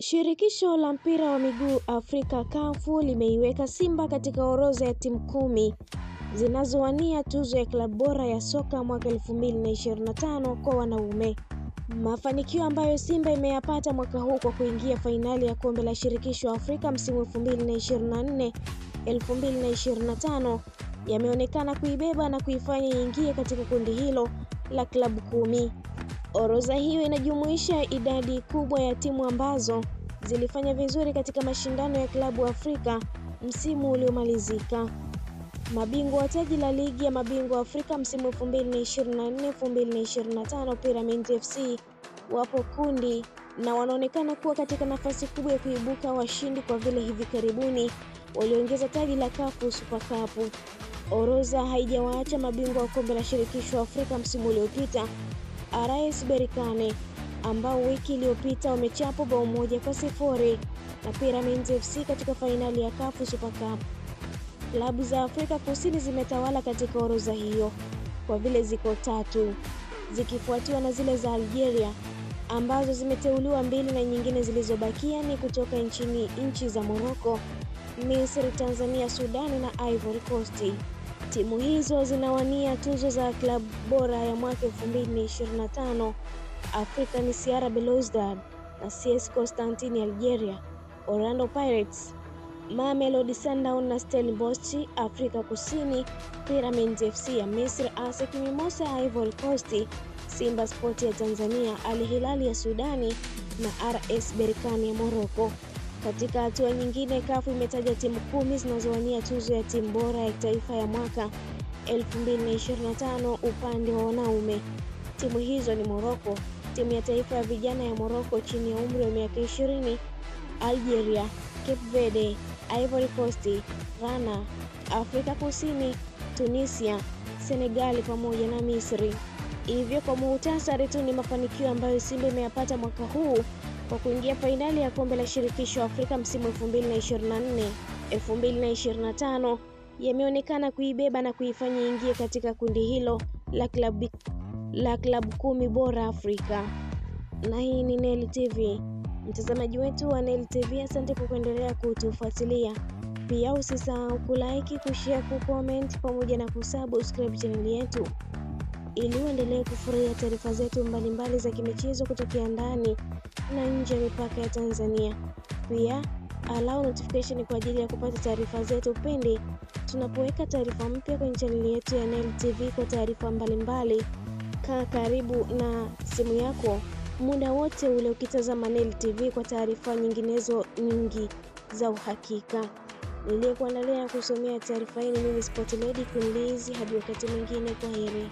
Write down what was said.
Shirikisho la mpira wa miguu Afrika CAF limeiweka Simba katika orodha ya timu 10 zinazowania tuzo ya klabu bora ya soka mwaka 2025 kwa wanaume. Mafanikio ambayo Simba imeyapata mwaka huu kwa kuingia fainali ya kombe la shirikisho Afrika msimu 2024-2025 yameonekana kuibeba na kuifanya iingie katika kundi hilo la klabu 10. Orodha hiyo inajumuisha idadi kubwa ya timu ambazo zilifanya vizuri katika mashindano ya klabu Afrika msimu uliomalizika. Mabingwa wa taji la ligi ya mabingwa Afrika msimu 2024-2025 Pyramids FC wapo kundi na wanaonekana kuwa katika nafasi kubwa ya kuibuka washindi kwa vile hivi karibuni waliongeza taji la CAF Super Cup. Orodha haijawaacha mabingwa wa kombe la shirikisho Afrika msimu uliopita RS Berkane ambao wiki iliyopita wamechapwa bao 1-0 na Pyramids FC katika fainali ya CAF Super Cup. Klabu za Afrika Kusini zimetawala katika orodha hiyo kwa vile ziko 3, zikifuatiwa na zile za Algeria ambazo zimeteuliwa 2 na nyingine zilizobakia ni kutoka nchi za Morocco, Misri, Tanzania, Sudan na Ivory Coast. Timu hizo zinawania tuzo za klabu bora ya mwaka 2025 African CR Belouizdad na CS Constantine Algeria, Orlando Pirates, Mamelodi Sundowns na Stellenbosch Afrika Kusini, Pyramids FC ya Misri, ASEC Mimosas ya Ivory Coast, Simba Sport ya Tanzania, Al Hilal ya Sudani na RS Berkane ya Morocco. Katika hatua nyingine, CAF imetaja timu 10 zinazowania tuzo ya timu bora ya taifa ya mwaka 2025 upande wa wanaume. Timu hizo ni Morocco, timu ya taifa ya vijana ya Morocco chini ya umri wa miaka 20, Algeria, Cape Verde, Ivory Coast, Ghana, Afrika Kusini, Tunisia, Senegal pamoja na Misri. Hivyo kwa muhtasari tu ni mafanikio ambayo Simba imeyapata mwaka huu kwa kuingia fainali ya kombe la shirikisho Afrika msimu 2024-2025 yameonekana kuibeba na kuifanya ingie katika kundi hilo la klabu 10 bora Afrika. Na hii ni Neli TV. Mtazamaji wetu wa Neli TV, asante kwa kuendelea kutufuatilia. Pia usisahau kulike, kushare, kucomment pamoja na kusubscribe channel yetu ili uendelee kufurahia taarifa zetu mbalimbali za kimichezo kutokea ndani na nje ya mipaka ya Tanzania. Pia allow notification kwa ajili ya kupata taarifa zetu pindi tunapoweka taarifa mpya kwenye channel yetu ya Neli TV kwa taarifa mbalimbali. Kaa karibu na simu yako muda wote ule ukitazama Neli TV kwa taarifa nyinginezo nyingi za uhakika. Niliyekuandalia kusomea taarifa hii ni mimi Sport Lady Kunlizi. Hadi wakati mwingine, kwaheri.